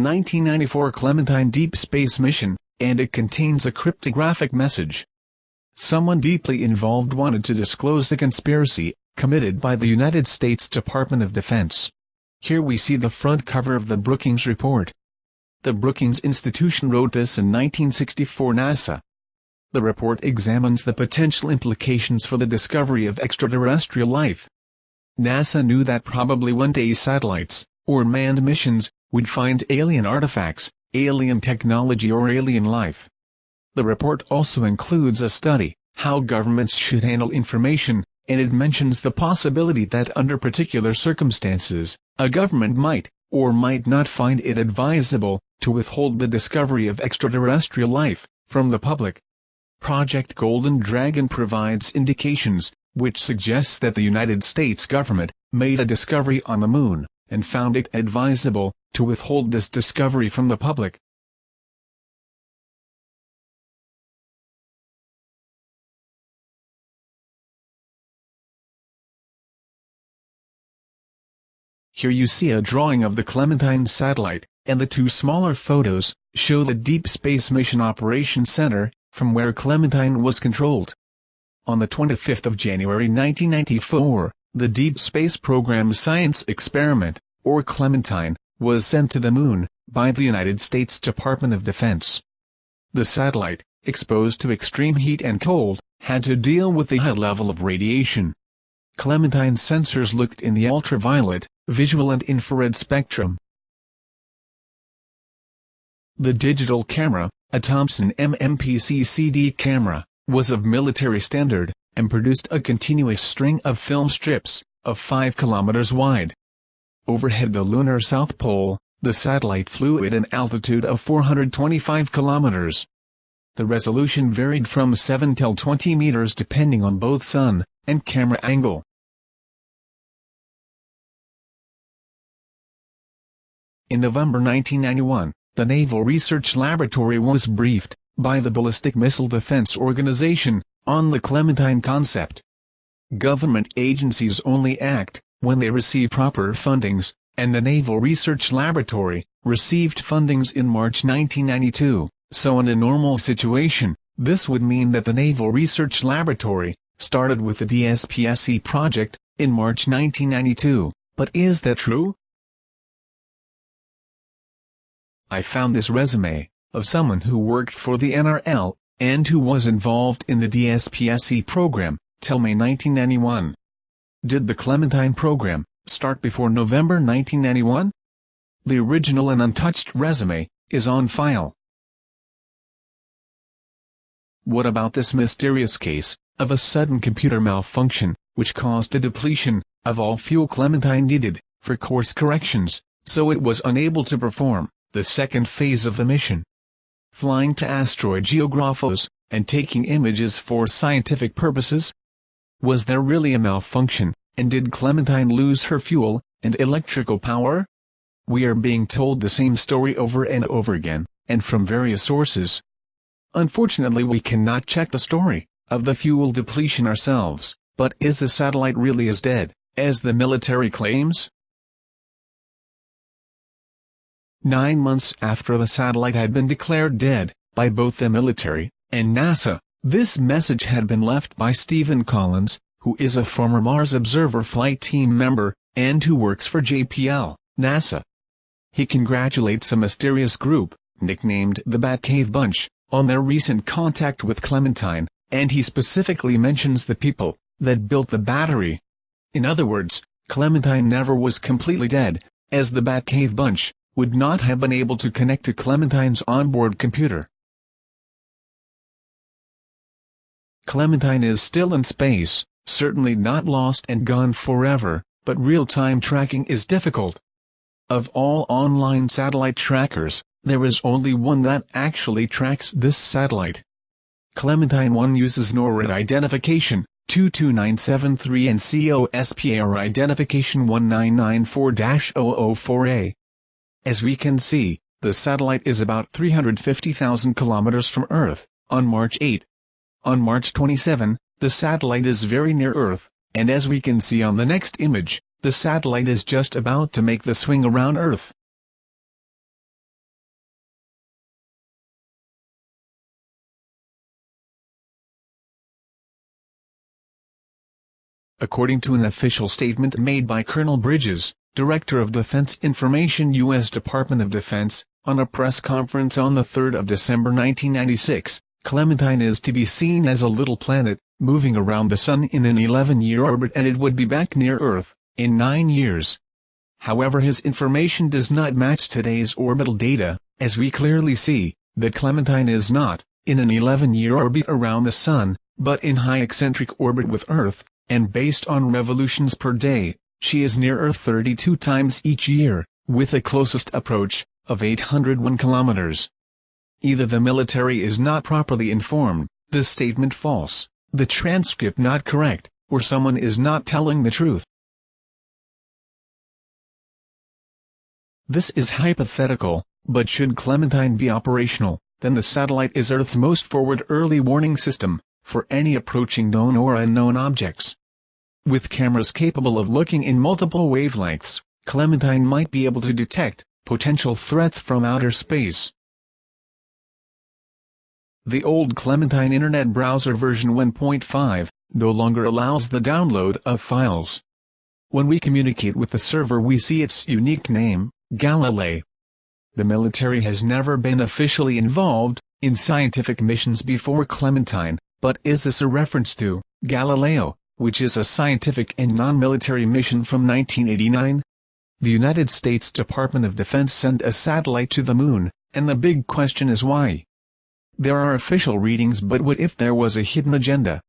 1994 Clementine deep space mission, and it contains a cryptographic message. Someone deeply involved wanted to disclose the conspiracy committed by the United States Department of Defense. Here we see the front cover of the Brookings Report. The Brookings Institution wrote this in 1964. NASA. The report examines the potential implications for the discovery of extraterrestrial life. NASA knew that probably one day satellites, or manned missions, would find alien artifacts, alien technology or alien life. The report also includes a study, how governments should handle information, and it mentions the possibility that under particular circumstances, a government might, or might not find it advisable, to withhold the discovery of extraterrestrial life, from the public. Project Golden Dragon provides indications, which suggests that the United States government made a discovery on the Moon, and found it advisable to withhold this discovery from the public. Here you see a drawing of the Clementine satellite, and the two smaller photos show the Deep Space Mission Operations Center, from where Clementine was controlled. On the 25th of January 1994, the Deep Space Program Science Experiment, or Clementine, was sent to the Moon by the United States Department of Defense. The satellite, exposed to extreme heat and cold, had to deal with the high level of radiation. Clementine's sensors looked in the ultraviolet, visual and infrared spectrum. The digital camera, a Thomson MMPC-CD camera, was of military standard, and produced a continuous string of film strips, of 5 kilometers wide. Overhead the lunar South Pole, the satellite flew at an altitude of 425 kilometers. The resolution varied from 7 till 20 meters depending on both sun and camera angle. In November 1991, the Naval Research Laboratory was briefed by the Ballistic Missile Defense Organization on the Clementine concept. Government agencies only act when they receive proper fundings, and the Naval Research Laboratory received fundings in March 1992, so in a normal situation, this would mean that the Naval Research Laboratory started with the DSPSE project in March 1992, but is that true? I found this resume of someone who worked for the NRL, and who was involved in the DSPSE program, till May 1991. Did the Clementine program start before November 1991? The original and untouched resume is on file. What about this mysterious case of a sudden computer malfunction, which caused the depletion of all fuel Clementine needed for course corrections, so it was unable to perform the second phase of the mission? Flying to asteroid Geographos, and taking images for scientific purposes? Was there really a malfunction, and did Clementine lose her fuel and electrical power? We are being told the same story over and over again, and from various sources. Unfortunately we cannot check the story of the fuel depletion ourselves, but is the satellite really as dead as the military claims? 9 months after the satellite had been declared dead by both the military and NASA, this message had been left by Stephen Collins, who is a former Mars Observer Flight Team member, and who works for JPL, NASA. He congratulates a mysterious group, nicknamed the Batcave Bunch, on their recent contact with Clementine, and he specifically mentions the people that built the battery. In other words, Clementine never was completely dead, as the Batcave Bunch would not have been able to connect to Clementine's onboard computer. Clementine is still in space, certainly not lost and gone forever, but real-time tracking is difficult. Of all online satellite trackers, there is only one that actually tracks this satellite. Clementine 1 uses NORAD identification 22973 and COSPAR identification 1994-004A. As we can see, the satellite is about 350,000 kilometers from Earth, on March 8. On March 27, the satellite is very near Earth, and as we can see on the next image, the satellite is just about to make the swing around Earth. according to an official statement made by Colonel Bridges, Director of Defense Information, U.S. Department of Defense, on a press conference on 3 December 1996. Clementine is to be seen as a little planet, moving around the Sun in an 11-year orbit, and it would be back near Earth in 9 years. However, his information does not match today's orbital data, as we clearly see that Clementine is not in an 11-year orbit around the Sun, but in high eccentric orbit with Earth, and based on revolutions per day, she is near Earth 32 times each year, with a closest approach of 801 kilometers. Either the military is not properly informed, the statement false, the transcript not correct, or someone is not telling the truth. This is hypothetical, but should Clementine be operational, then the satellite is Earth's most forward early warning system for any approaching known or unknown objects. With cameras capable of looking in multiple wavelengths, Clementine might be able to detect potential threats from outer space. The old Clementine Internet Browser version 1.5 no longer allows the download of files. When we communicate with the server, we see its unique name, Galilei. The military has never been officially involved in scientific missions before Clementine, but is this a reference to Galileo, which is a scientific and non-military mission from 1989? The United States Department of Defense sent a satellite to the Moon, and the big question is why? There are official readings, but what if there was a hidden agenda?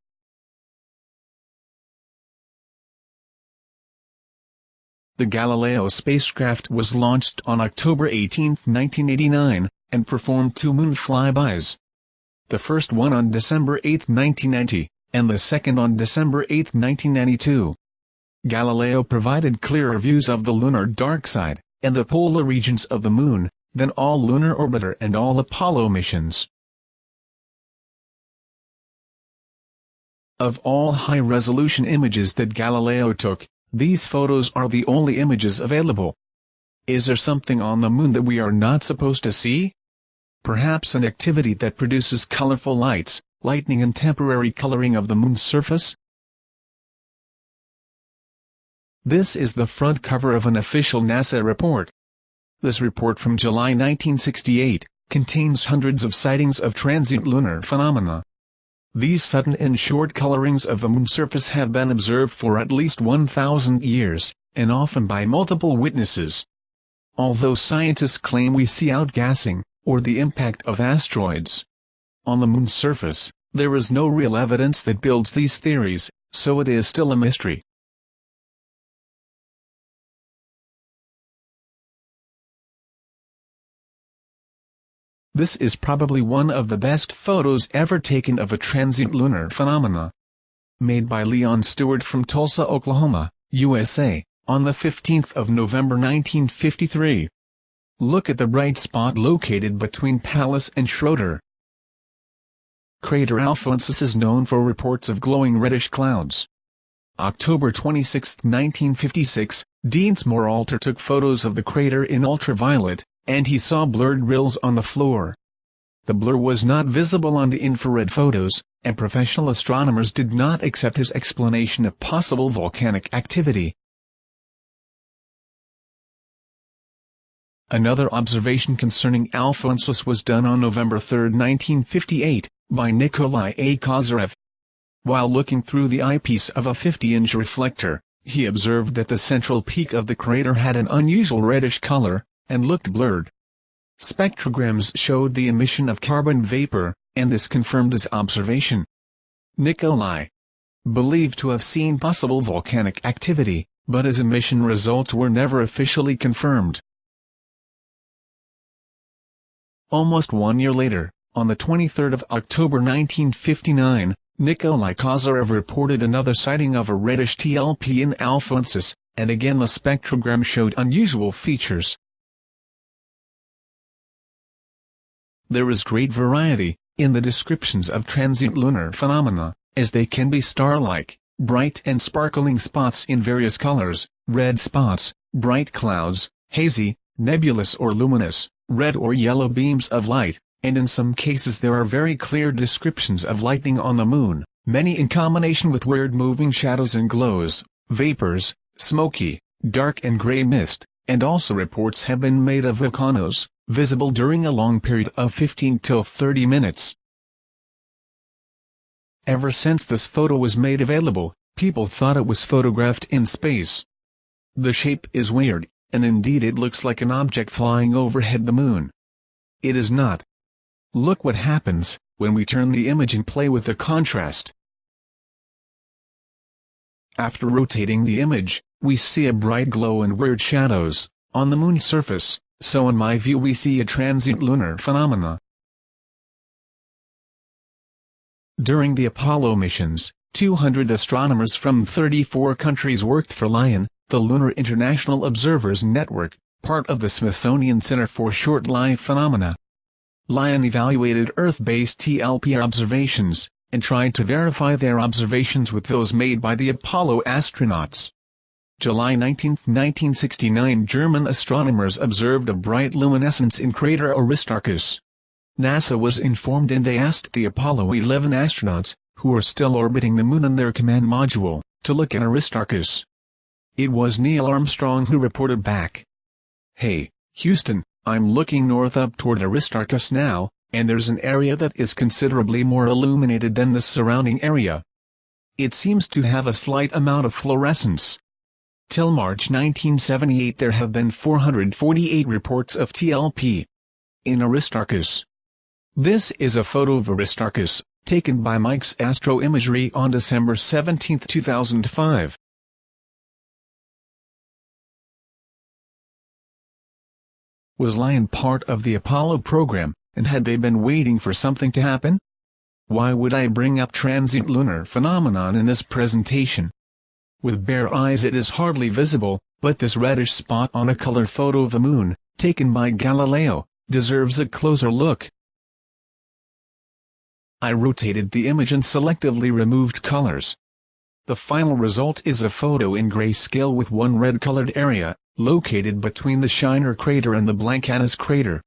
The Galileo spacecraft was launched on October 18, 1989, and performed 2 moon flybys. The first one on December 8, 1990, and the second on December 8, 1992. Galileo provided clearer views of the lunar dark side, and the polar regions of the Moon, than all Lunar Orbiter and all Apollo missions. Of all high-resolution images that Galileo took, these photos are the only images available. Is there something on the Moon that we are not supposed to see? Perhaps an activity that produces colorful lights, lightning and temporary coloring of the Moon's surface? This is the front cover of an official NASA report. This report from July 1968 contains hundreds of sightings of transient lunar phenomena. These sudden and short colorings of the Moon's surface have been observed for at least 1,000 years, and often by multiple witnesses. Although scientists claim we see outgassing, or the impact of asteroids on the Moon's surface, there is no real evidence that builds these theories, so it is still a mystery. This is probably one of the best photos ever taken of a transient lunar phenomena. Made by Leon Stewart from Tulsa, Oklahoma, USA, on the 15th of November 1953. Look at the bright spot located between Pallas and Schroeder. Crater Alphonsus is known for reports of glowing reddish clouds. October 26, 1956, Dinsmore Alter took photos of the crater in ultraviolet, and he saw blurred rills on the floor. The blur was not visible on the infrared photos, and professional astronomers did not accept his explanation of possible volcanic activity. Another observation concerning Alphonsus was done on November 3, 1958, by Nikolai A. Kozyrev. While looking through the eyepiece of a 50-inch reflector, he observed that the central peak of the crater had an unusual reddish color, and looked blurred. Spectrograms showed the emission of carbon vapor, and this confirmed his observation. Nikolai believed to have seen possible volcanic activity, but his emission results were never officially confirmed. Almost 1 year later, on the 23rd of October 1959, Nikolai Kozyrev reported another sighting of a reddish TLP in Alphonsus, and again the spectrogram showed unusual features. There is great variety in the descriptions of transient lunar phenomena, as they can be star-like, bright and sparkling spots in various colors, red spots, bright clouds, hazy, nebulous or luminous, red or yellow beams of light, and in some cases there are very clear descriptions of lightning on the Moon. many in combination with weird moving shadows and glows, vapors, smoky, dark and gray mist, and also reports have been made of volcanoes, visible during a long period of 15 till 30 minutes. Ever since this photo was made available, people thought it was photographed in space. The shape is weird, and indeed it looks like an object flying overhead the moon. It is not. Look what happens when we turn the image and play with the contrast. After rotating the image, we see a bright glow and weird shadows on the moon's surface, so in my view we see a transient lunar phenomena. During the Apollo missions, 200 astronomers from 34 countries worked for LION, the Lunar International Observers Network, part of the Smithsonian Center for Short-Lived Phenomena. LION evaluated Earth-based TLP observations, and tried to verify their observations with those made by the Apollo astronauts. July 19, 1969, German astronomers observed a bright luminescence in crater Aristarchus. NASA was informed and they asked the Apollo 11 astronauts, who are still orbiting the moon in their command module, to look at Aristarchus. It was Neil Armstrong who reported back. "Hey, Houston, I'm looking north up toward Aristarchus now, and there's an area that is considerably more illuminated than the surrounding area. It seems to have a slight amount of fluorescence." Till March 1978 there have been 448 reports of TLP in Aristarchus. This is a photo of Aristarchus, taken by Mike's Astro Imagery on December 17, 2005. Was LION part of the Apollo program, and had they been waiting for something to happen? Why would I bring up transient lunar phenomenon in this presentation? With bare eyes it is hardly visible, but this reddish spot on a color photo of the moon, taken by Galileo, deserves a closer look. I rotated the image and selectively removed colors. The final result is a photo in grayscale with one red-colored area, located between the Shiner crater and the Blancanus crater.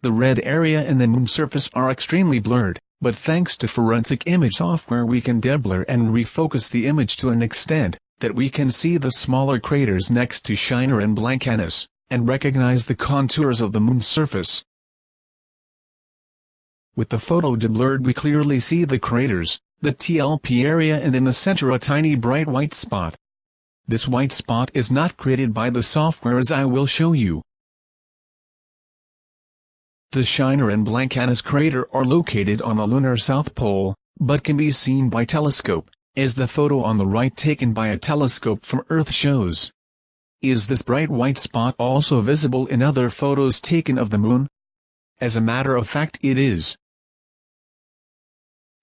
The red area and the moon surface are extremely blurred, but thanks to forensic image software we can deblur and refocus the image to an extent that we can see the smaller craters next to Shiner and Blancanus, and recognize the contours of the moon's surface. With the photo deblurred we clearly see the craters, the TLP area and in the center a tiny bright white spot. This white spot is not created by the software as I will show you. The Shiner and Blancanus crater are located on the lunar south pole, but can be seen by telescope, as the photo on the right taken by a telescope from Earth shows. Is this bright white spot also visible in other photos taken of the moon? As a matter of fact it is.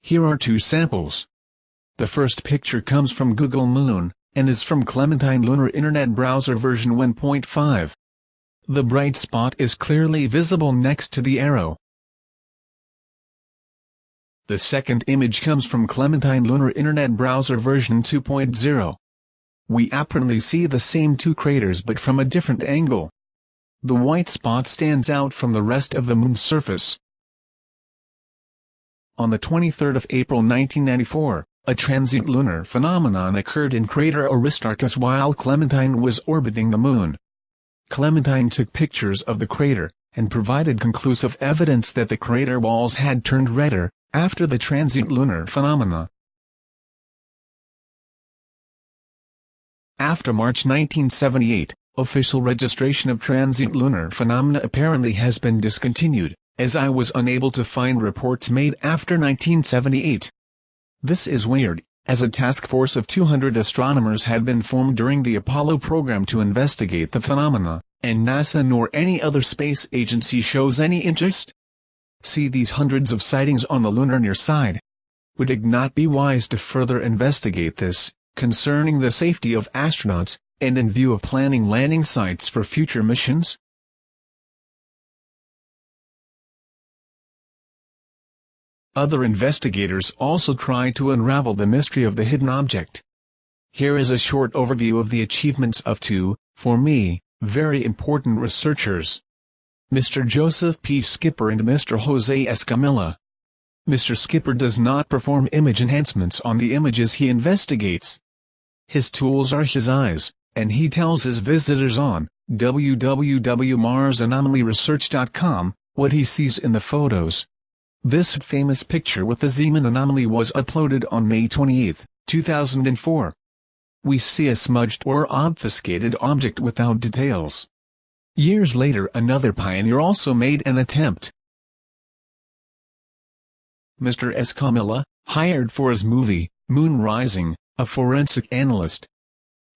Here are two samples. The first picture comes from Google Moon, and is from Clementine Lunar Internet Browser version 1.5. The bright spot is clearly visible next to the arrow. The second image comes from Clementine Lunar Internet Browser version 2.0. We apparently see the same two craters but from a different angle. The white spot stands out from the rest of the moon's surface. On the 23rd of April 1994, a transient lunar phenomenon occurred in crater Aristarchus while Clementine was orbiting the moon. Clementine took pictures of the crater, and provided conclusive evidence that the crater walls had turned redder after the transient lunar phenomena. After March 1978, official registration of transient lunar phenomena apparently has been discontinued, as I was unable to find reports made after 1978. This is weird, as a task force of 200 astronomers had been formed during the Apollo program to investigate the phenomena, and NASA nor any other space agency shows any interest. See these hundreds of sightings on the lunar near side. Would it not be wise to further investigate this, concerning the safety of astronauts, and in view of planning landing sites for future missions? Other investigators also try to unravel the mystery of the hidden object. Here is a short overview of the achievements of two, for me, very important researchers. Mr. Joseph P. Skipper and Mr. Jose Escamilla. Mr. Skipper does not perform image enhancements on the images he investigates. His tools are his eyes, and he tells his visitors on www.marsanomalyresearch.com what he sees in the photos. This famous picture with the Zeeman anomaly was uploaded on May 28, 2004. We see a smudged or obfuscated object without details. Years later, another pioneer also made an attempt. Mr. Escamilla, hired for his movie, Moon Rising, a forensic analyst.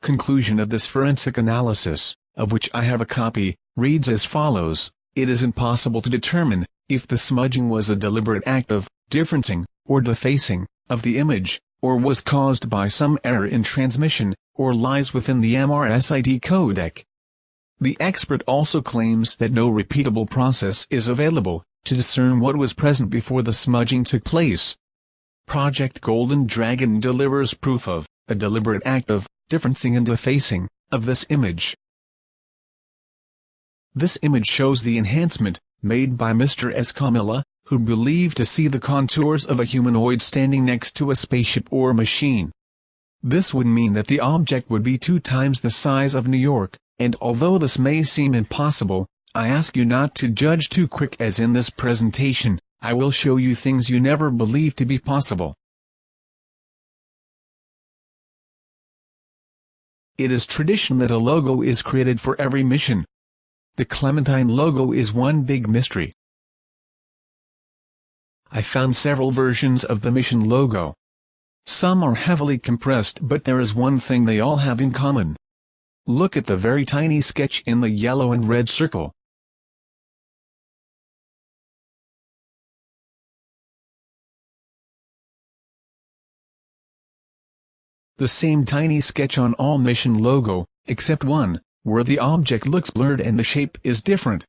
Conclusion of this forensic analysis, of which I have a copy, reads as follows: it is impossible to determine if the smudging was a deliberate act of differencing or defacing of the image, or was caused by some error in transmission, or lies within the MRSID codec. The expert also claims that no repeatable process is available to discern what was present before the smudging took place. Project Golden Dragon delivers proof of a deliberate act of differencing and defacing of this image. This image shows the enhancement made by Mr. Escamilla, who believed to see the contours of a humanoid standing next to a spaceship or machine. This would mean that the object would be 2 times the size of New York, and although this may seem impossible, I ask you not to judge too quick, as in this presentation, I will show you things you never believed to be possible. It is tradition that a logo is created for every mission. The Clementine logo is one big mystery. I found several versions of the mission logo. Some are heavily compressed, but there is one thing they all have in common. Look at the very tiny sketch in the yellow and red circle. The same tiny sketch on all mission logo, except one, where the object looks blurred and the shape is different.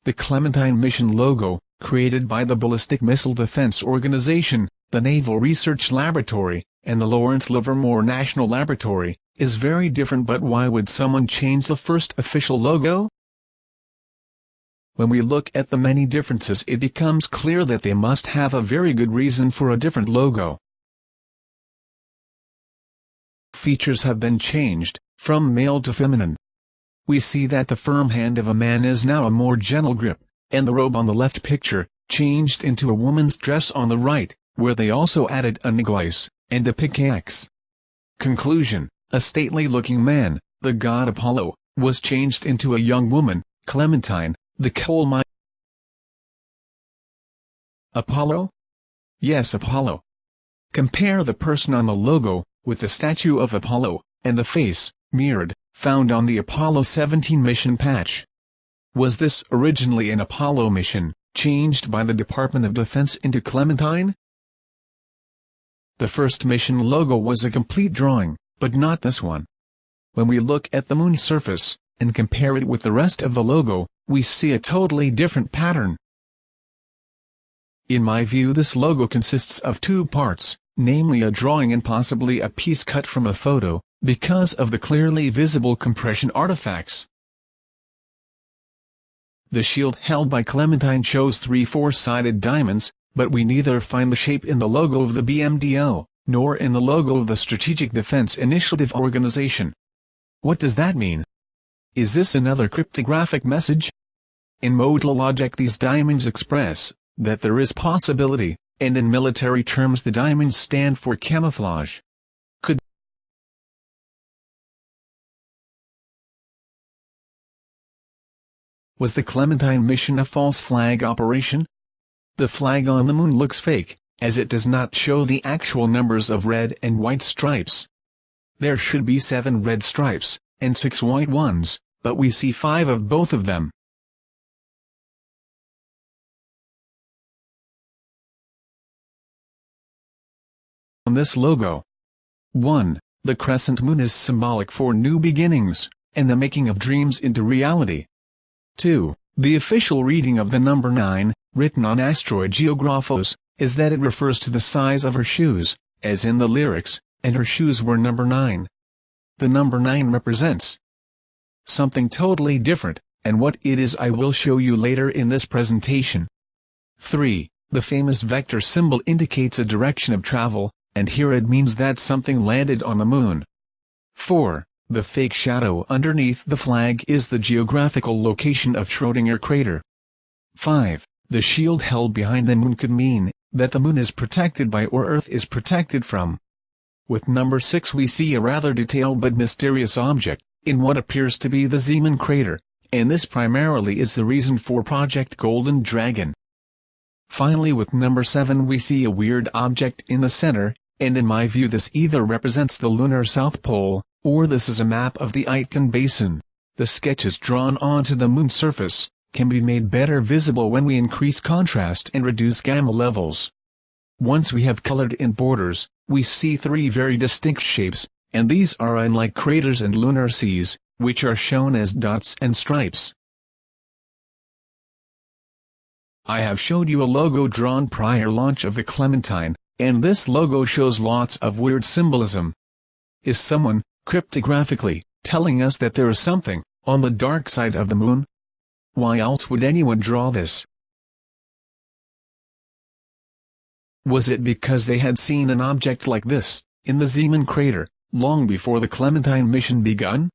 The Clementine mission logo, created by the Ballistic Missile Defense Organization, the Naval Research Laboratory, and the Lawrence Livermore National Laboratory, is very different. But why would someone change the first official logo? When we look at the many differences, it becomes clear that they must have a very good reason for a different logo. Features have been changed, from male to feminine. We see that the firm hand of a man is now a more gentle grip, and the robe on the left picture changed into a woman's dress on the right, where they also added a necklace and a pickaxe. Conclusion: a stately-looking man, the god Apollo, was changed into a young woman, Clementine, the coal mine. Apollo? Yes, Apollo. Compare the person on the logo with the statue of Apollo, and the face, mirrored, found on the Apollo 17 mission patch. Was this originally an Apollo mission, changed by the Department of Defense into Clementine? The first mission logo was a complete drawing, but not this one. When we look at the moon surface, and compare it with the rest of the logo, we see a totally different pattern. In my view, this logo consists of 2 parts, namely a drawing and possibly a piece cut from a photo, because of the clearly visible compression artifacts. The shield held by Clementine shows 3 4-sided diamonds, but we neither find the shape in the logo of the BMDO, nor in the logo of the Strategic Defense Initiative Organization. What does that mean? Is this another cryptographic message? In modal logic, these diamonds express that there is possibility, and in military terms the diamonds stand for camouflage. Was the Clementine mission a false flag operation? The flag on the moon looks fake, as it does not show the actual numbers of red and white stripes. There should be 7 red stripes, and 6 white ones, but we see 5 of both of them. On this logo. 1. The crescent moon is symbolic for new beginnings, and the making of dreams into reality. 2. The official reading of the number 9, written on Asteroid Geographos, is that it refers to the size of her shoes, as in the lyrics, and her shoes were number 9. The number 9 represents something totally different, and what it is I will show you later in this presentation. 3. The famous vector symbol indicates a direction of travel, and here it means that something landed on the moon. 4. The fake shadow underneath the flag is the geographical location of Schrödinger crater. 5. The shield held behind the moon could mean that the moon is protected by or Earth is protected from. With number 6 we see a rather detailed but mysterious object in what appears to be the Zeeman crater, and this primarily is the reason for Project Golden Dragon. Finally, with number 7 we see a weird object in the center, and in my view this either represents the lunar South Pole, or this is a map of the Aitken Basin. The sketches drawn onto the moon's surface can be made better visible when we increase contrast and reduce gamma levels. Once we have colored in borders, we see 3 very distinct shapes, and these are unlike craters and lunar seas, which are shown as dots and stripes. I have showed you a logo drawn prior launch of the Clementine, and this logo shows lots of weird symbolism. Is someone, cryptographically, telling us that there is something on the dark side of the moon? Why else would anyone draw this? Was it because they had seen an object like this in the Zeeman crater long before the Clementine mission begun?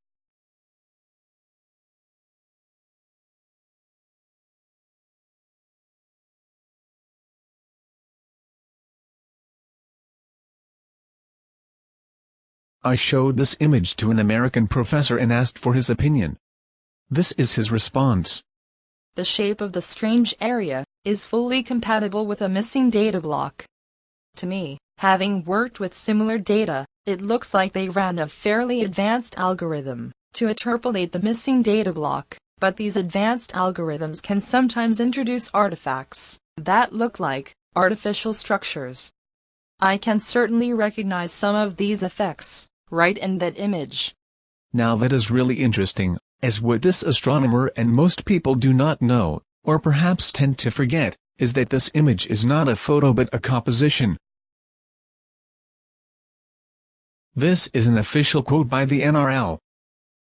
I showed this image to an American professor and asked for his opinion. This is his response. The shape of the strange area is fully compatible with a missing data block. To me, having worked with similar data, it looks like they ran a fairly advanced algorithm to interpolate the missing data block, but these advanced algorithms can sometimes introduce artifacts that look like artificial structures. I can certainly recognize some of these effects right in that image. Now that is really interesting, as what this astronomer and most people do not know, or perhaps tend to forget, is that this image is not a photo but a composition. This is an official quote by the NRL.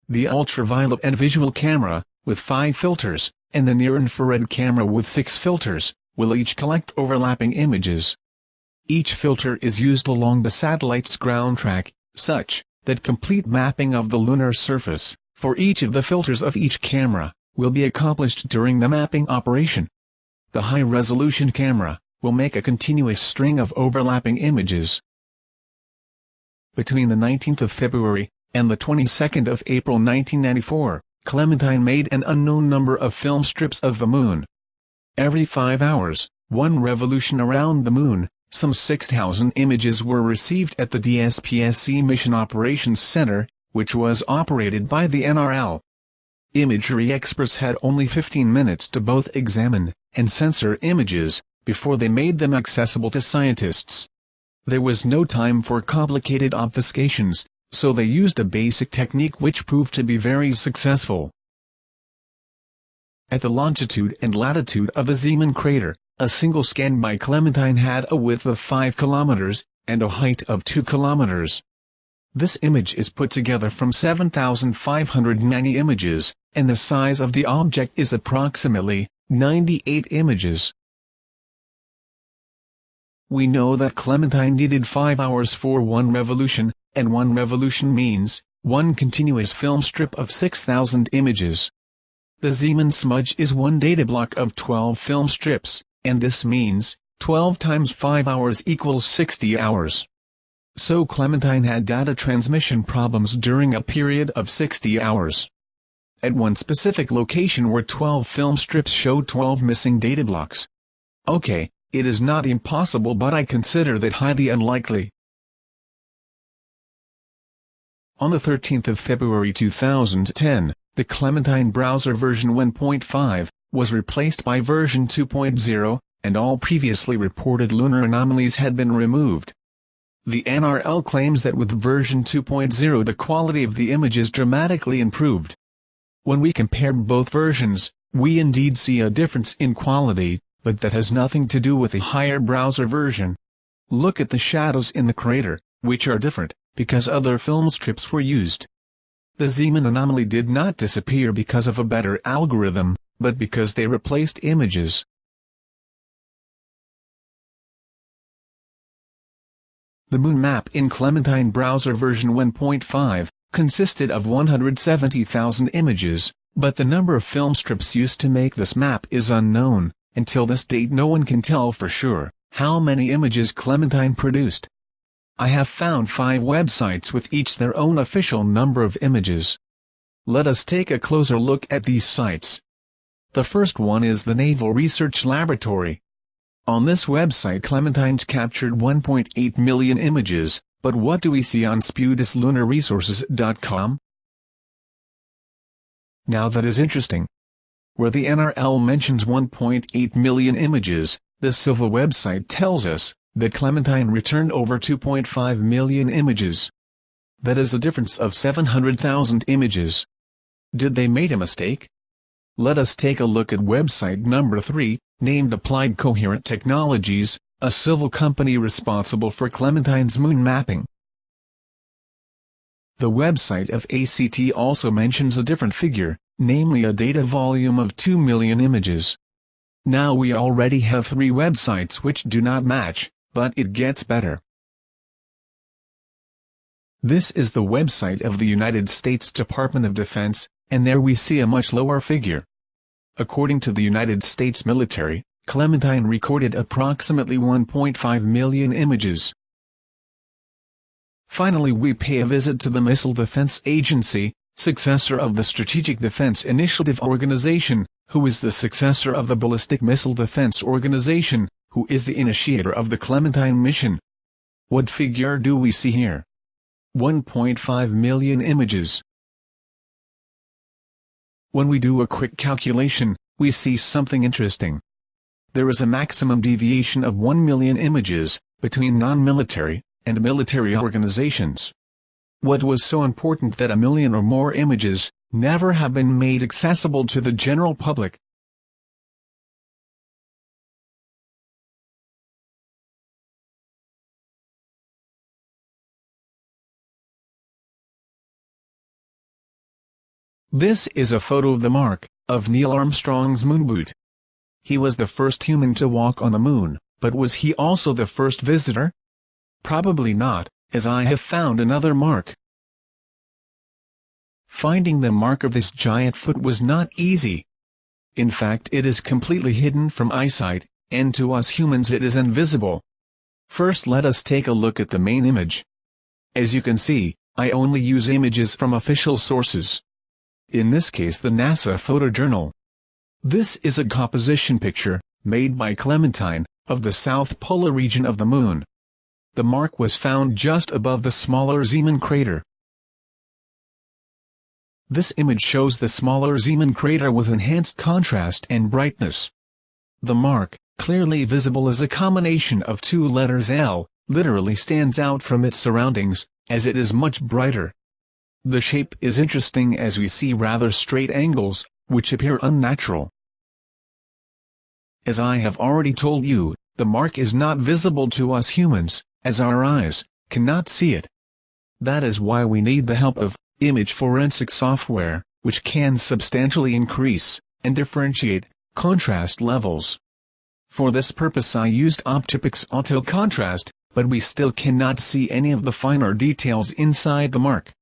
The ultraviolet and visual camera, with 5 filters, and the near-infrared camera with 6 filters, will each collect overlapping images. Each filter is used along the satellite's ground track, such that complete mapping of the lunar surface, for each of the filters of each camera, will be accomplished during the mapping operation. The high-resolution camera will make a continuous string of overlapping images. Between the 19th of February and the 22nd of April 1994, Clementine made an unknown number of film strips of the moon. Every 5 hours, 1 revolution around the moon, some 6,000 images were received at the DSPSC Mission Operations Center, which was operated by the NRL. Imagery experts had only 15 minutes to both examine and censor images before they made them accessible to scientists. There was no time for complicated obfuscations, so they used a basic technique which proved to be very successful. At the longitude and latitude of the Zeeman crater, a single scan by Clementine had a width of 5 kilometers and a height of 2 kilometers. This image is put together from 7,590 images, and the size of the object is approximately 98 images. We know that Clementine needed 5 hours for 1 revolution, and 1 revolution means 1 continuous film strip of 6,000 images. The Zeeman smudge is 1 data block of 12 film strips, and this means 12 times 5 hours equals 60 hours. So Clementine had data transmission problems during a period of 60 hours. At one specific location where 12 film strips showed 12 missing data blocks. Okay, it is not impossible, but I consider that highly unlikely. On the 13th of February 2010, the Clementine browser version 1.5 was replaced by version 2.0, and all previously reported lunar anomalies had been removed. The NRL claims that with version 2.0 the quality of the images dramatically improved. When we compared both versions, we indeed see a difference in quality, but that has nothing to do with the higher browser version. Look at the shadows in the crater, which are different, because other film strips were used. The Zeeman anomaly did not disappear because of a better algorithm, but because they replaced images. The Moon map in Clementine browser version 1.5 consisted of 170,000 images, but the number of film strips used to make this map is unknown. Until this date no one can tell for sure how many images Clementine produced. I have found 5 websites with each their own official number of images. Let us take a closer look at these sites. The first one is the Naval Research Laboratory. On this website Clementine's captured 1.8 million images, but what do we see on SputusLunarResources.com? Now that is interesting. Where the NRL mentions 1.8 million images, the civil website tells us that Clementine returned over 2.5 million images. That is a difference of 700,000 images. Did they make a mistake? Let us take a look at website number 3, named Applied Coherent Technologies, a civil company responsible for Clementine's moon mapping. The website of ACT also mentions a different figure, namely a data volume of 2 million images. Now we already have 3 websites which do not match, but it gets better. This is the website of the United States Department of Defense, and there we see a much lower figure. According to the United States military, Clementine recorded approximately 1.5 million images. Finally we pay a visit to the Missile Defense Agency, successor of the Strategic Defense Initiative Organization, who is the successor of the Ballistic Missile Defense Organization, who is the initiator of the Clementine mission. What figure do we see here? 1.5 million images. When we do a quick calculation, we see something interesting. There is a maximum deviation of 1 million images between non-military and military organizations. What was so important that a million or more images never have been made accessible to the general public? This is a photo of the mark of Neil Armstrong's moonboot. He was the first human to walk on the moon, but was he also the first visitor? Probably not, as I have found another mark. Finding the mark of this giant foot was not easy. In fact, it is completely hidden from eyesight, and to us humans it is invisible. First let us take a look at the main image. As you can see, I only use images from official sources. In this case the NASA photojournal. This is a composition picture, made by Clementine, of the south polar region of the Moon. The mark was found just above the smaller Zeeman crater. This image shows the smaller Zeeman crater with enhanced contrast and brightness. The mark, clearly visible as a combination of 2 letters L, literally stands out from its surroundings, as it is much brighter. The shape is interesting as we see rather straight angles, which appear unnatural. As I have already told you, the mark is not visible to us humans, as our eyes cannot see it. That is why we need the help of image forensic software, which can substantially increase and differentiate contrast levels. For this purpose I used OptiPix Auto Contrast, but we still cannot see any of the finer details inside the mark.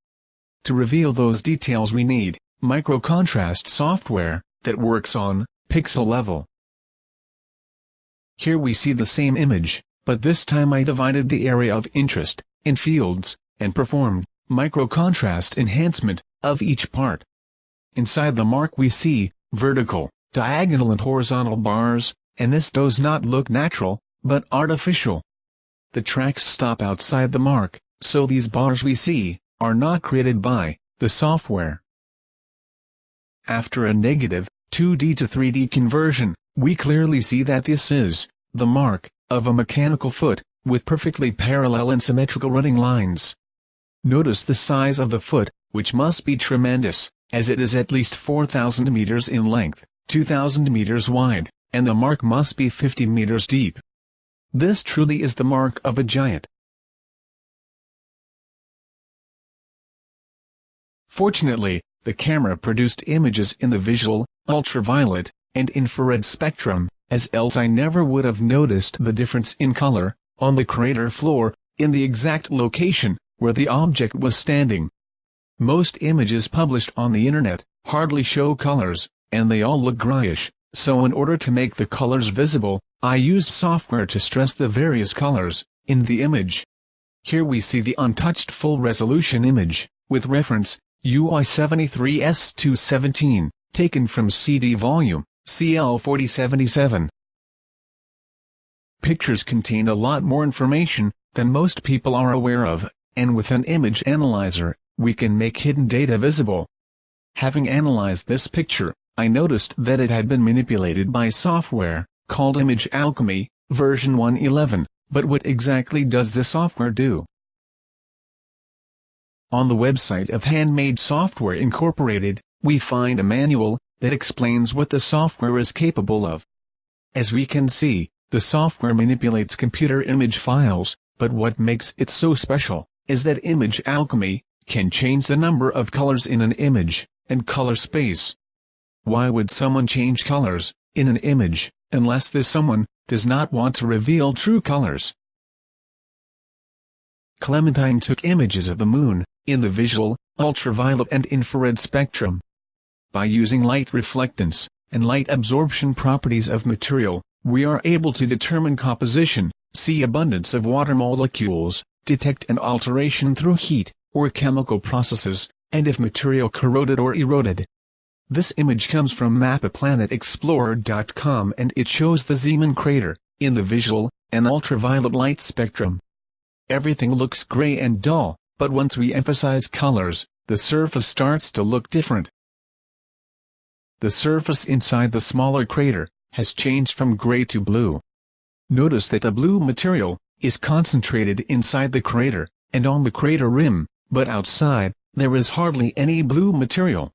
To reveal those details we need microcontrast software that works on pixel level. Here we see the same image, but this time I divided the area of interest in fields and performed microcontrast enhancement of each part. Inside the mark we see vertical, diagonal and horizontal bars, and this does not look natural, but artificial. The tracks stop outside the mark, so these bars we see are not created by the software. After a negative 2D to 3D conversion, we clearly see that this is the mark of a mechanical foot, with perfectly parallel and symmetrical running lines. Notice the size of the foot, which must be tremendous, as it is at least 4,000 meters in length, 2,000 meters wide, and the mark must be 50 meters deep. This truly is the mark of a giant. Fortunately, the camera produced images in the visual, ultraviolet, and infrared spectrum, as else I never would have noticed the difference in color on the crater floor in the exact location where the object was standing. Most images published on the internet hardly show colors, and they all look grayish, so in order to make the colors visible, I used software to stress the various colors in the image. Here we see the untouched full-resolution image, with reference, UI73S217, taken from CD volume, CL4077. Pictures contain a lot more information than most people are aware of, and with an image analyzer, we can make hidden data visible. Having analyzed this picture, I noticed that it had been manipulated by software called Image Alchemy, version 1.11, but what exactly does this software do? On the website of Handmade Software Incorporated, we find a manual that explains what the software is capable of. As we can see, the software manipulates computer image files, but what makes it so special is that Image Alchemy can change the number of colors in an image and color space. Why would someone change colors in an image unless this someone does not want to reveal true colors? Clementine took images of the moon in the visual, ultraviolet and infrared spectrum. By using light reflectance and light absorption properties of material, we are able to determine composition, see abundance of water molecules, detect an alteration through heat or chemical processes, and if material corroded or eroded. This image comes from MapAPlanetExplorer.com and it shows the Zeeman crater in the visual and ultraviolet light spectrum. Everything looks gray and dull, but once we emphasize colors, the surface starts to look different. The surface inside the smaller crater has changed from gray to blue. Notice that the blue material is concentrated inside the crater and on the crater rim, but outside, there is hardly any blue material.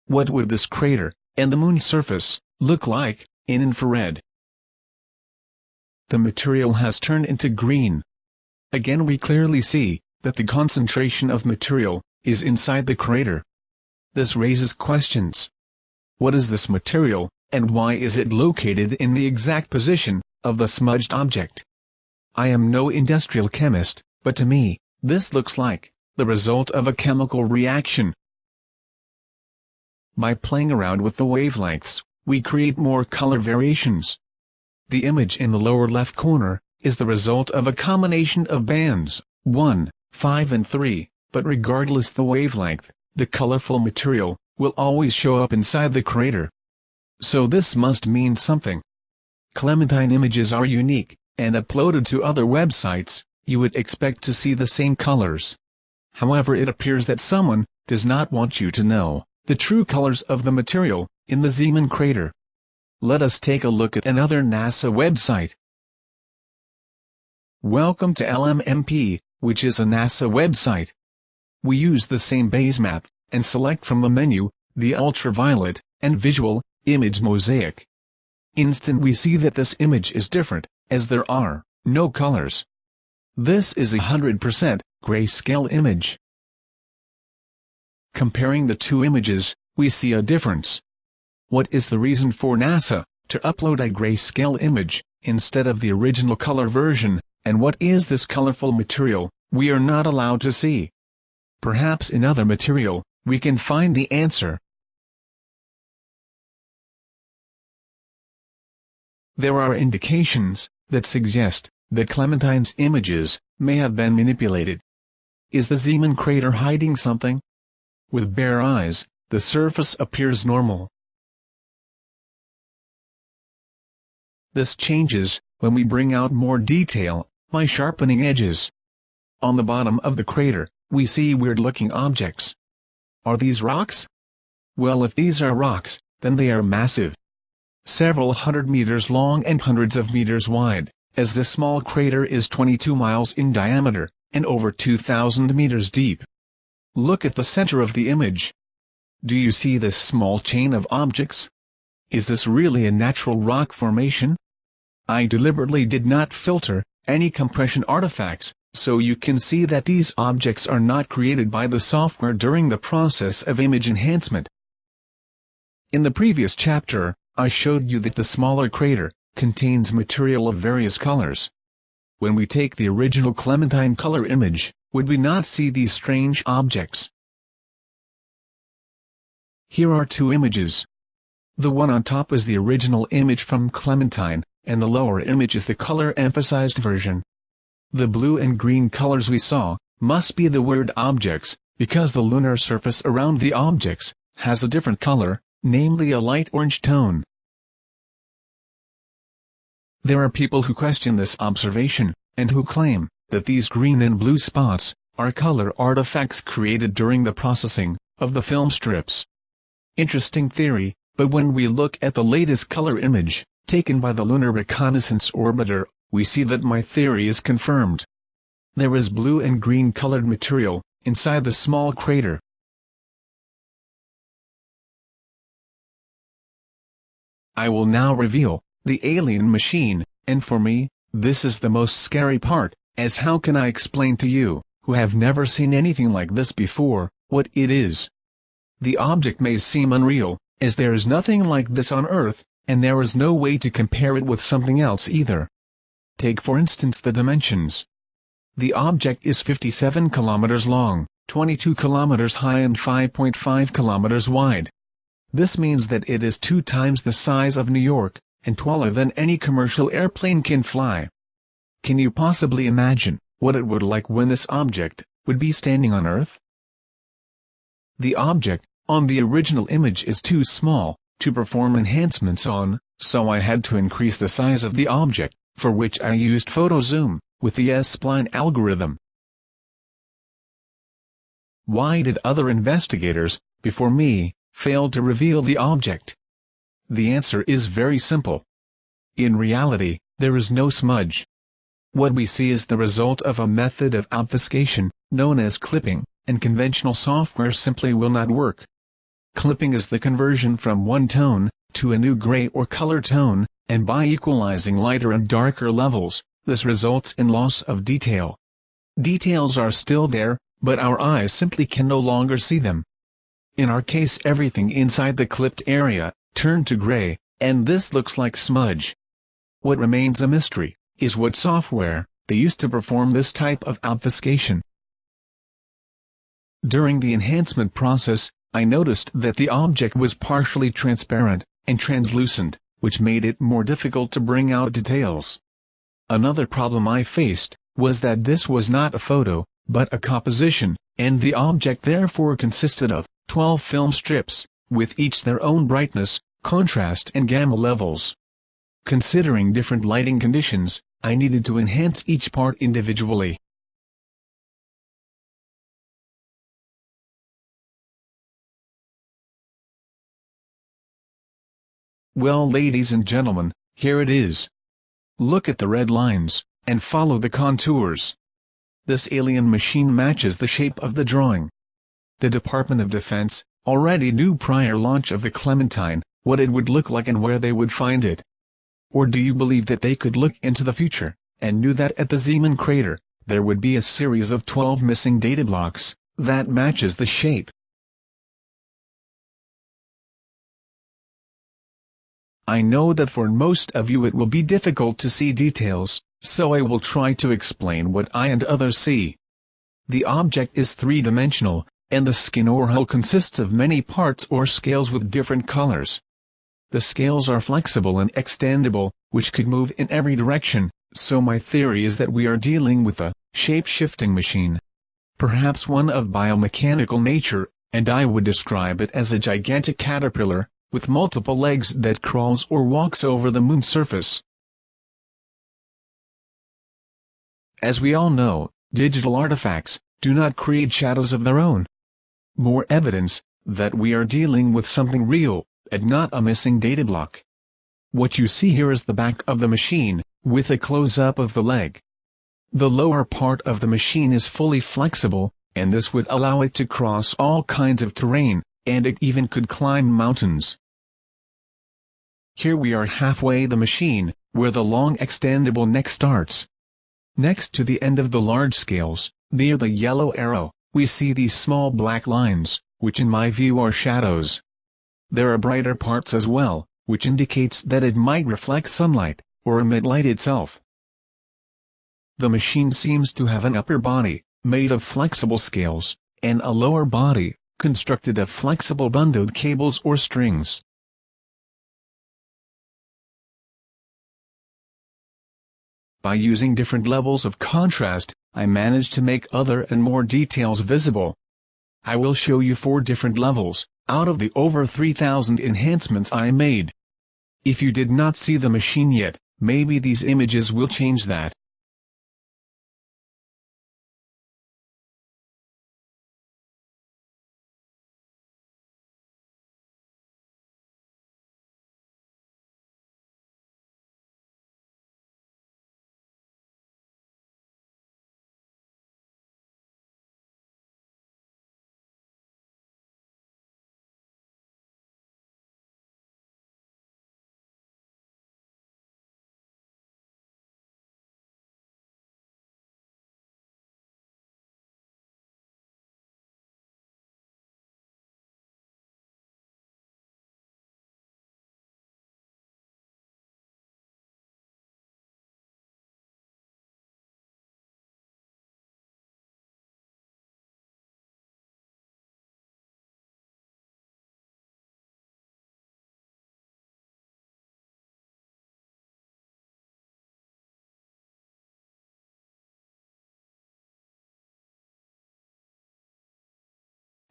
What would this crater and the moon surface look like in infrared? The material has turned into green. Again we clearly see that the concentration of material is inside the crater. This raises questions. What is this material, and why is it located in the exact position of the smudged object? I am no industrial chemist, but to me, this looks like the result of a chemical reaction. By playing around with the wavelengths, we create more color variations. The image in the lower left corner is the result of a combination of bands 1, 5 and 3, but regardless the wavelength, the colorful material will always show up inside the crater. So this must mean something. Clementine images are unique, and uploaded to other websites, you would expect to see the same colors. However, it appears that someone does not want you to know the true colors of the material in the Zeeman crater. Let us take a look at another NASA website. Welcome to LMMP, which is a NASA website. We use the same base map, and select from the menu, the ultraviolet, and visual, image mosaic. Instant we see that this image is different, as there are no colors. This is a 100% grayscale image. Comparing the two images, we see a difference. What is the reason for NASA to upload a grayscale image instead of the original color version, and what is this colorful material we are not allowed to see? Perhaps in other material, we can find the answer. There are indications that suggest that Clementine's images may have been manipulated. Is the Zeeman crater hiding something? With bare eyes, the surface appears normal. This changes when we bring out more detail by sharpening edges. On the bottom of the crater, we see weird-looking objects. Are these rocks? Well, if these are rocks, then they are massive. Several hundred meters long and hundreds of meters wide, as this small crater is 22 miles in diameter, and over 2,000 meters deep. Look at the center of the image. Do you see this small chain of objects? Is this really a natural rock formation? I deliberately did not filter any compression artifacts, so you can see that these objects are not created by the software during the process of image enhancement. In the previous chapter, I showed you that the smaller crater contains material of various colors. when we take the original Clementine color image, would we not see these strange objects? Here are two images. The one on top is the original image from Clementine, and the lower image is the color-emphasized version. The blue and green colors we saw must be the weird objects, because the lunar surface around the objects has a different color, namely a light orange tone. There are people who question this observation, and who claim that these green and blue spots are color artifacts created during the processing of the film strips. Interesting theory, but when we look at the latest color image, taken by the Lunar Reconnaissance Orbiter, we see that my theory is confirmed. There is blue and green colored material inside the small crater. I will now reveal the alien machine, and for me, this is the most scary part, as how can I explain to you, who have never seen anything like this before, what it is? The object may seem unreal, as there is nothing like this on Earth, and there is no way to compare it with something else either. Take for instance the dimensions. The object is 57 kilometers long, 22 kilometers high and 5.5 kilometers wide. This means that it is 2 times the size of New York, and taller than any commercial airplane can fly. Can you possibly imagine what it would like when this object would be standing on Earth? The object on the original image is too small to perform enhancements on, so I had to increase the size of the object, for which I used photo zoom with the S-spline algorithm. Why did other investigators before me fail to reveal the object? The answer is very simple. In reality, there is no smudge. What we see is the result of a method of obfuscation, known as clipping, and conventional software simply will not work. Clipping is the conversion from one tone to a new gray or color tone, and by equalizing lighter and darker levels, this results in loss of detail. Details are still there, but our eyes simply can no longer see them. In our case, everything inside the clipped area turned to gray, and this looks like smudge. What remains a mystery is what software they used to perform this type of obfuscation. During the enhancement process, I noticed that the object was partially transparent and translucent, which made it more difficult to bring out details. Another problem I faced was that this was not a photo, but a composition, and the object therefore consisted of 12 film strips, with each their own brightness, contrast and gamma levels. Considering different lighting conditions, I needed to enhance each part individually. Well, ladies and gentlemen, here it is. Look at the red lines, and follow the contours. This alien machine matches the shape of the drawing. The Department of Defense already knew prior launch of the Clementine what it would look like and where they would find it. Or do you believe that they could look into the future, and knew that at the Zeeman crater, there would be a series of 12 missing data blocks that matches the shape? I know that for most of you it will be difficult to see details, so I will try to explain what I and others see. The object is three-dimensional, and the skin or hull consists of many parts or scales with different colors. The scales are flexible and extendable, which could move in every direction, so my theory is that we are dealing with a shape-shifting machine. Perhaps one of biomechanical nature, and I would describe it as a gigantic caterpillar, with multiple legs that crawls or walks over the moon's surface. As we all know, digital artifacts do not create shadows of their own. More evidence that we are dealing with something real, and not a missing data block. What you see here is the back of the machine, with a close-up of the leg. The lower part of the machine is fully flexible, and this would allow it to cross all kinds of terrain, and it even could climb mountains. Here we are halfway the machine, where the long extendable neck starts. Next to the end of the large scales, near the yellow arrow, we see these small black lines, which in my view are shadows. There are brighter parts as well, which indicates that it might reflect sunlight, or emit light itself. The machine seems to have an upper body, made of flexible scales, and a lower body, constructed of flexible bundled cables or strings. By using different levels of contrast, I managed to make other and more details visible. I will show you 4 different levels, out of the over 3,000 enhancements I made. If you did not see the machine yet, maybe these images will change that.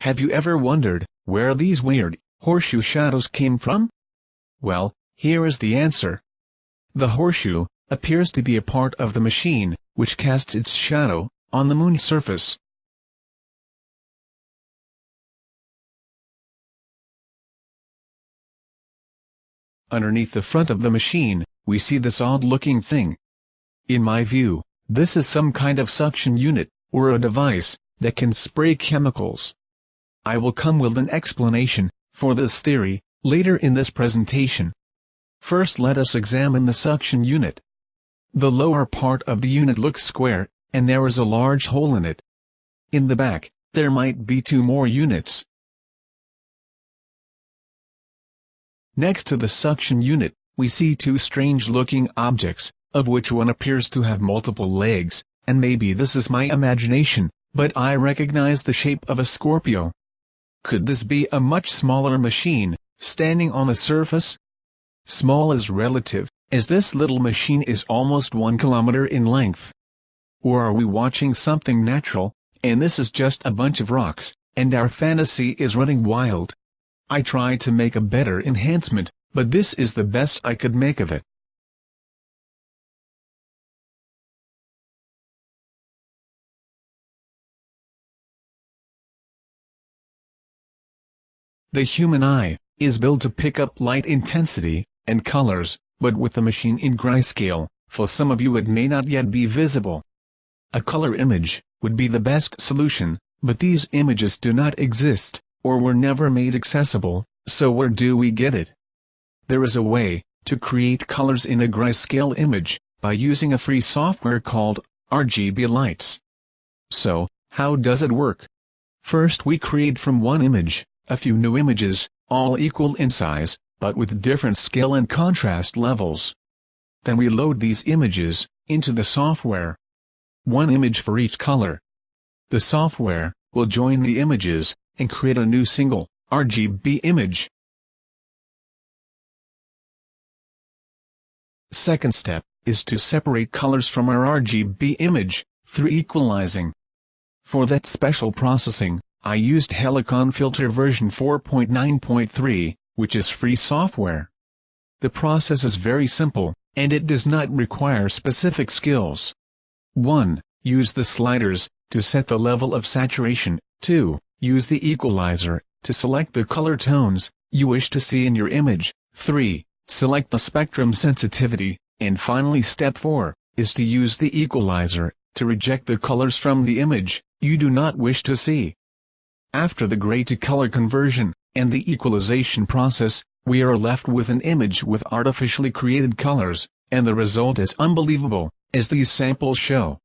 Have you ever wondered where these weird, horseshoe shadows came from? Well, here is the answer. The horseshoe appears to be a part of the machine, which casts its shadow on the moon's surface. Underneath the front of the machine, we see this odd-looking thing. In my view, this is some kind of suction unit, or a device, that can spray chemicals. I will come with an explanation for this theory later in this presentation. First, let us examine the suction unit. The lower part of the unit looks square, and there is a large hole in it. In the back, there might be 2 more units. Next to the suction unit, we see 2 strange-looking objects, of which one appears to have multiple legs, and maybe this is my imagination, but I recognize the shape of a Scorpio. Could this be a much smaller machine, standing on the surface? Small is relative, as this little machine is almost 1 kilometer in length. Or are we watching something natural, and this is just a bunch of rocks, and our fantasy is running wild? I tried to make a better enhancement, but this is the best I could make of it. The human eye is built to pick up light intensity and colors, but with the machine in grayscale, for some of you it may not yet be visible. A color image would be the best solution, but these images do not exist, or were never made accessible, so where do we get it? There is a way to create colors in a grayscale image, by using a free software called RGB Lights. So, how does it work? First, we create from one image a few new images, all equal in size, but with different scale and contrast levels. Then we load these images into the software. One image for each color. The software will join the images and create a new single RGB image. Second step is to separate colors from our RGB image through equalizing. For that special processing, I used Helicon Filter version 4.9.3, which is free software. The process is very simple, and it does not require specific skills. 1. Use the sliders to set the level of saturation. 2. Use the equalizer to select the color tones you wish to see in your image. 3. Select the spectrum sensitivity, and finally step 4 is to use the equalizer to reject the colors from the image you do not wish to see. After the gray to color conversion and the equalization process, we are left with an image with artificially created colors, and the result is unbelievable, as these samples show.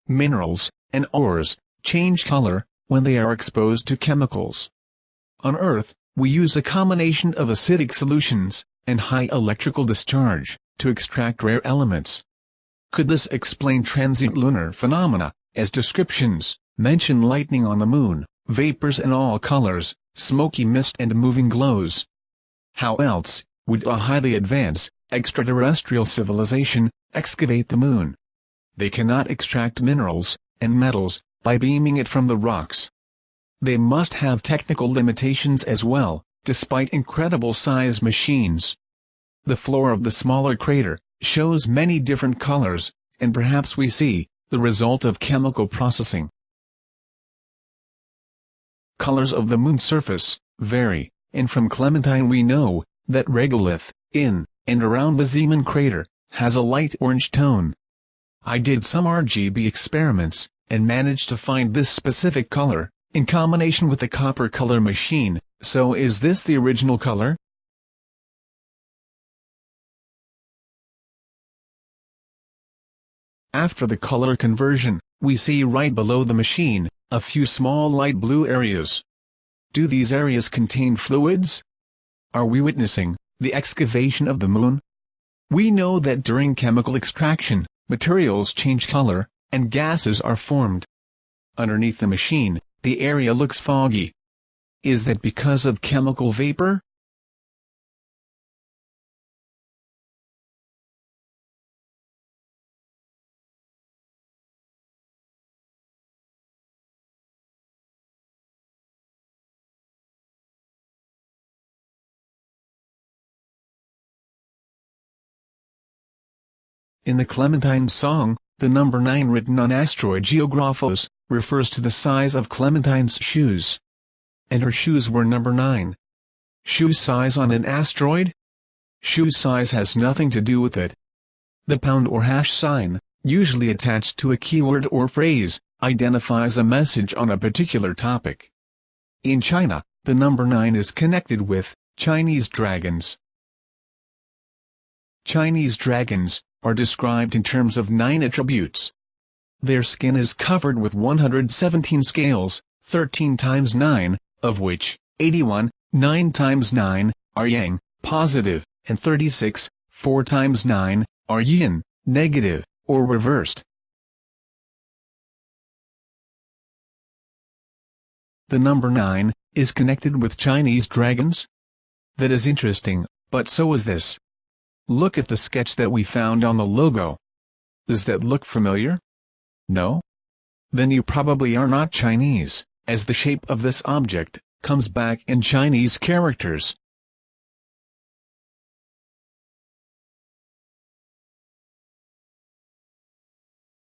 minerals, and ores, change color when they are exposed to chemicals. On Earth, we use a combination of acidic solutions and high electrical discharge to extract rare elements. Could this explain transient lunar phenomena, as descriptions mention lightning on the moon, vapors in all colors, smoky mist and moving glows? How else would a highly advanced extraterrestrial civilization excavate the moon? They cannot extract minerals and metals by beaming it from the rocks. They must have technical limitations as well, despite incredible size machines. The floor of the smaller crater shows many different colors, and perhaps we see the result of chemical processing. Colors of the moon's surface vary, and from Clementine we know that regolith, in and around the Zeeman crater, has a light orange tone. I did some RGB experiments, and managed to find this specific color, in combination with the copper color machine. So is this the original color? After the color conversion, we see right below the machine a few small light blue areas. Do these areas contain fluids? Are we witnessing the excavation of the moon? We know that during chemical extraction, materials change color, and gases are formed. Underneath the machine, the area looks foggy. Is that because of chemical vapor? In the Clementine song, the number 9 written on asteroid Geographos refers to the size of Clementine's shoes. And her shoes were number 9. Shoe size on an asteroid? Shoe size has nothing to do with it. The pound or hash sign, usually attached to a keyword or phrase, identifies a message on a particular topic. In China, the number 9 is connected with Chinese dragons. Chinese dragons are described in terms of 9 attributes. Their skin is covered with 117 scales, 13 times 9, of which 81, 9 times 9, are yang, positive, and 36, 4 times 9, are yin, negative, or reversed. The number 9 is connected with Chinese dragons? That is interesting, but so is this. Look at the sketch that we found on the logo. Does that look familiar? No? Then you probably are not Chinese, as the shape of this object comes back in Chinese characters.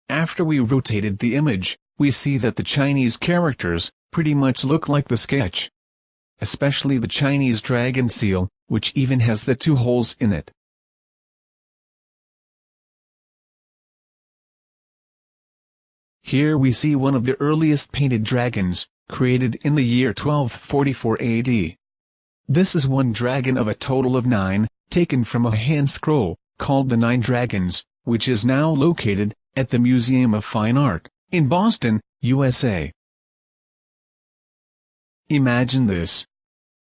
After we rotated the image, we see that the Chinese characters pretty much look like the sketch. Especially the Chinese dragon seal, which even has the 2 holes in it. Here we see one of the earliest painted dragons, created in the year 1244 AD. This is one dragon of a total of 9, taken from a hand scroll, called the 9 Dragons, which is now located at the Museum of Fine Art, in Boston, USA. Imagine this.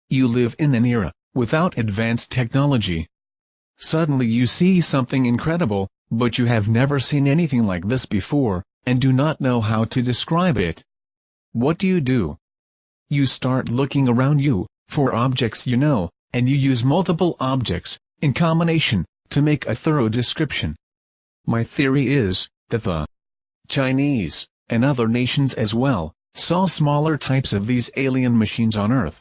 You live in an era without advanced technology. Suddenly you see something incredible, but you have never seen anything like this before, and do not know how to describe it. What do? You start looking around you for objects you know, and you use multiple objects in combination to make a thorough description. My theory is that the Chinese, and other nations as well, saw smaller types of these alien machines on Earth.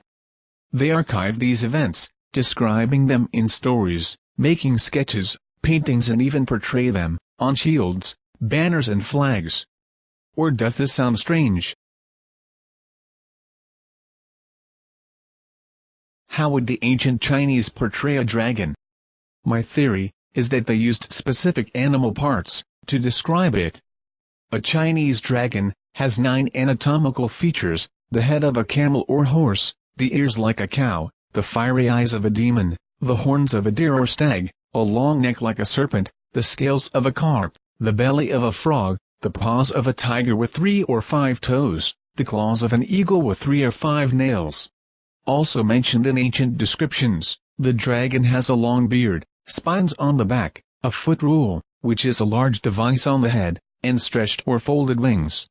They archive these events, describing them in stories, making sketches, paintings and even portray them on shields, banners and flags. Or does this sound strange? How would the ancient Chinese portray a dragon? My theory is that they used specific animal parts to describe it. A Chinese dragon has 9 anatomical features: the head of a camel or horse, the ears like a cow, the fiery eyes of a demon, the horns of a deer or stag, a long neck like a serpent, the scales of a carp, the belly of a frog, the paws of a tiger with 3 or 5 toes, the claws of an eagle with 3 or 5 nails. Also mentioned in ancient descriptions, the dragon has a long beard, spines on the back, a foot rule, which is a large device on the head, and stretched or folded wings.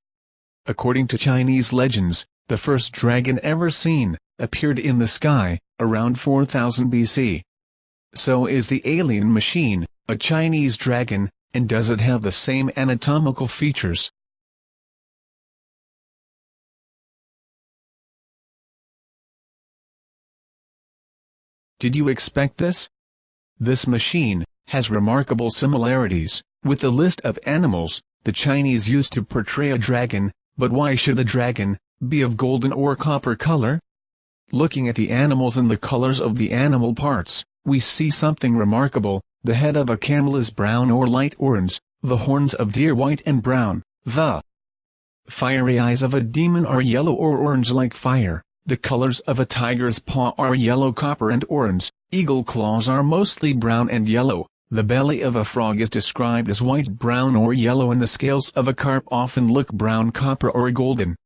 According to Chinese legends, the first dragon ever seen appeared in the sky around 4000 BC. So is the alien machine a Chinese dragon, and does it have the same anatomical features? Did you expect this? This machine has remarkable similarities with the list of animals the Chinese used to portray a dragon, but why should the dragon be of golden or copper color? Looking at the animals and the colors of the animal parts, we see something remarkable. The head of a camel is brown or light orange, the horns of deer white and brown, the fiery eyes of a demon are yellow or orange like fire, the colors of a tiger's paw are yellow, copper and orange, eagle claws are mostly brown and yellow, the belly of a frog is described as white, brown or yellow, and the scales of a carp often look brown, copper or golden.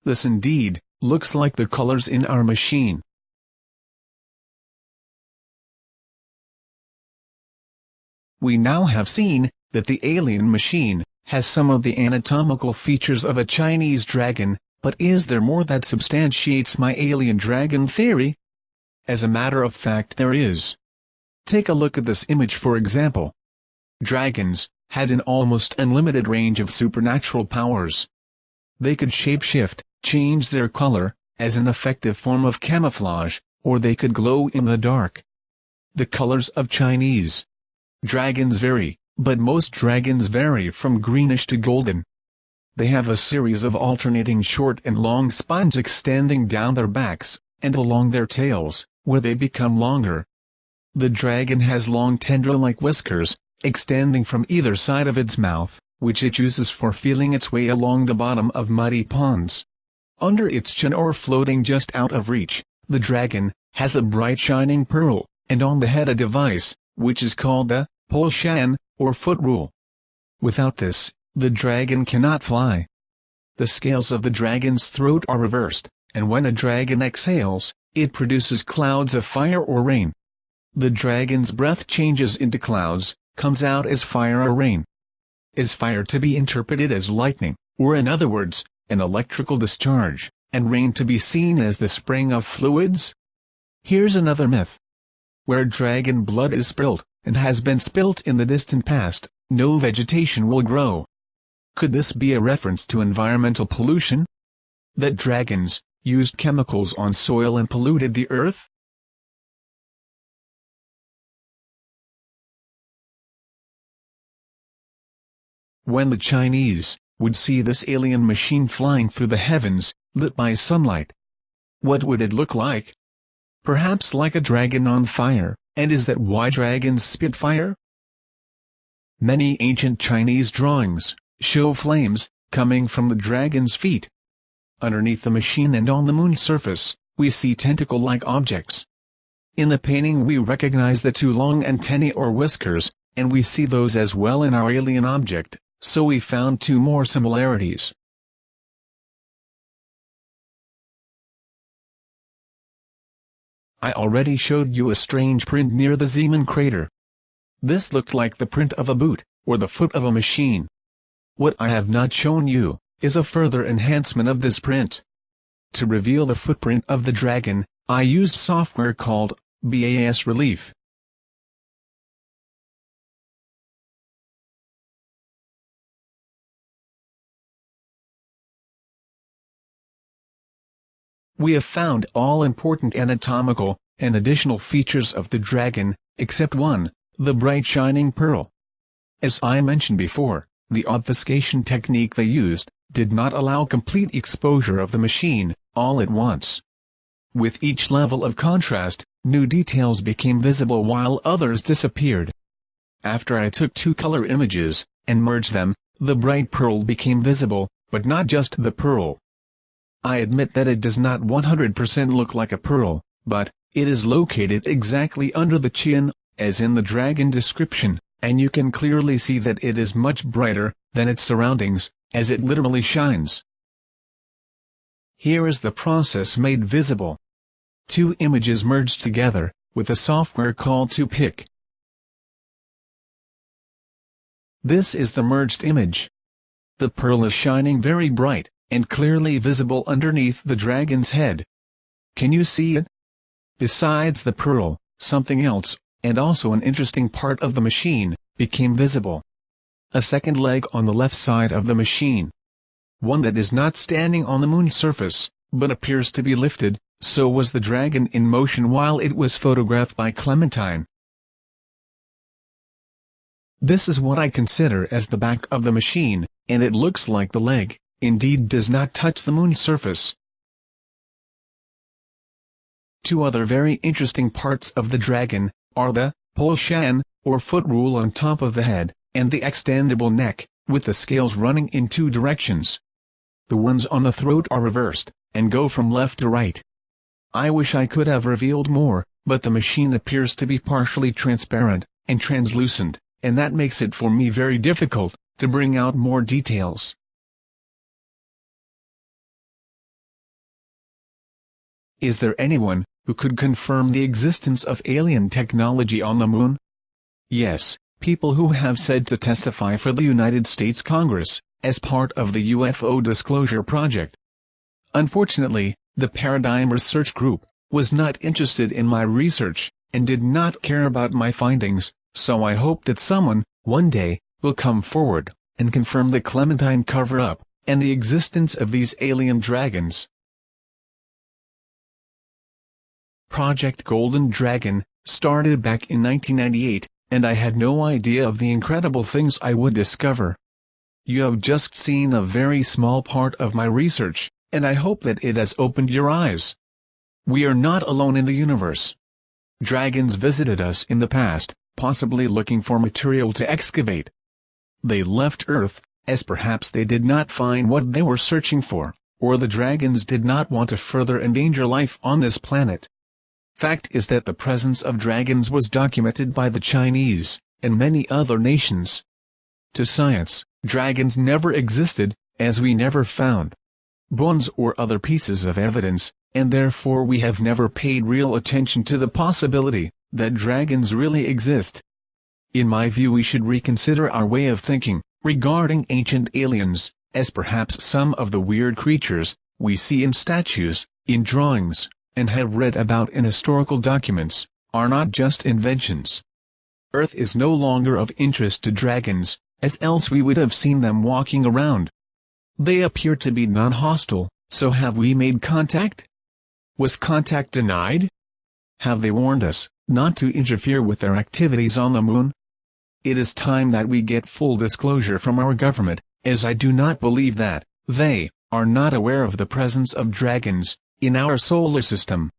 This indeed looks like the colors in our machine. We now have seen that the alien machine has some of the anatomical features of a Chinese dragon, but is there more that substantiates my alien dragon theory? As a matter of fact, there is. Take a look at this image for example. Dragons had an almost unlimited range of supernatural powers. They could shapeshift, change their color, as an effective form of camouflage, or they could glow in the dark. The colors of Chinese dragons vary, but most dragons vary from greenish to golden. They have a series of alternating short and long spines extending down their backs, and along their tails, where they become longer. The dragon has long tendril-like whiskers, extending from either side of its mouth, which it uses for feeling its way along the bottom of muddy ponds. Under its chin or floating just out of reach, the dragon has a bright shining pearl, and on the head a device, which is called the Po Shan, or foot rule. Without this, the dragon cannot fly. The scales of the dragon's throat are reversed, and when a dragon exhales, it produces clouds of fire or rain. The dragon's breath changes into clouds, comes out as fire or rain. Is fire to be interpreted as lightning, or in other words, an electrical discharge, and rain to be seen as the spraying of fluids? Here's another myth. Where dragon blood is spilled, and has been spilt in the distant past, no vegetation will grow. Could this be a reference to environmental pollution? That dragons used chemicals on soil and polluted the earth? When the Chinese would see this alien machine flying through the heavens, lit by sunlight, what would it look like? Perhaps like a dragon on fire, and is that why dragons spit fire? Many ancient Chinese drawings show flames coming from the dragon's feet. Underneath the machine and on the moon's surface, we see tentacle-like objects. In the painting we recognize the 2 long antennae or whiskers, and we see those as well in our alien object, so we found 2 more similarities. I already showed you a strange print near the Zeeman crater. This looked like the print of a boot, or the foot of a machine. What I have not shown you is a further enhancement of this print. To reveal the footprint of the dragon, I used software called BAS Relief. We have found all important anatomical and additional features of the dragon, except one, the bright shining pearl. As I mentioned before, the obfuscation technique they used did not allow complete exposure of the machine all at once. With each level of contrast, new details became visible while others disappeared. After I took 2 color images and merged them, the bright pearl became visible, but not just the pearl. I admit that it does not 100% look like a pearl, but it is located exactly under the chin, as in the dragon description, and you can clearly see that it is much brighter than its surroundings, as it literally shines. Here is the process made visible. Two images merged together, with a software called 2PIC. This is the merged image. The pearl is shining very bright, and clearly visible underneath the dragon's head. Can you see it? Besides the pearl, something else, and also an interesting part of the machine, became visible. A second leg on the left side of the machine. One that is not standing on the moon's surface, but appears to be lifted. So was the dragon in motion while it was photographed by Clementine. This is what I consider as the back of the machine, and it looks like the leg, indeed does not touch the moon's surface. Two other very interesting parts of the dragon are the pole shan, or foot rule on top of the head, and the extendable neck, with the scales running in two directions. The ones on the throat are reversed, and go from left to right. I wish I could have revealed more, but the machine appears to be partially transparent, and translucent, and that makes it for me very difficult to bring out more details. Is there anyone who could confirm the existence of alien technology on the moon? Yes, people who have said to testify for the United States Congress, as part of the UFO Disclosure Project. Unfortunately, the Paradigm Research Group was not interested in my research, and did not care about my findings, so I hope that someone, one day, will come forward, and confirm the Clementine cover-up, and the existence of these alien dragons. Project Golden Dragon started back in 1998, and I had no idea of the incredible things I would discover. You have just seen a very small part of my research, and I hope that it has opened your eyes. We are not alone in the universe. Dragons visited us in the past, possibly looking for material to excavate. They left Earth, as perhaps they did not find what they were searching for, or the dragons did not want to further endanger life on this planet. Fact is that the presence of dragons was documented by the Chinese, and many other nations. To science, dragons never existed, as we never found bones or other pieces of evidence, and therefore we have never paid real attention to the possibility that dragons really exist. In my view, we should reconsider our way of thinking regarding ancient aliens, as perhaps some of the weird creatures we see in statues, in drawings, and have read about in historical documents, are not just inventions. Earth is no longer of interest to dragons, as else we would have seen them walking around. They appear to be non-hostile, so have we made contact? Was contact denied? Have they warned us not to interfere with their activities on the moon? It is time that we get full disclosure from our government, as I do not believe that they are not aware of the presence of dragons in our solar system.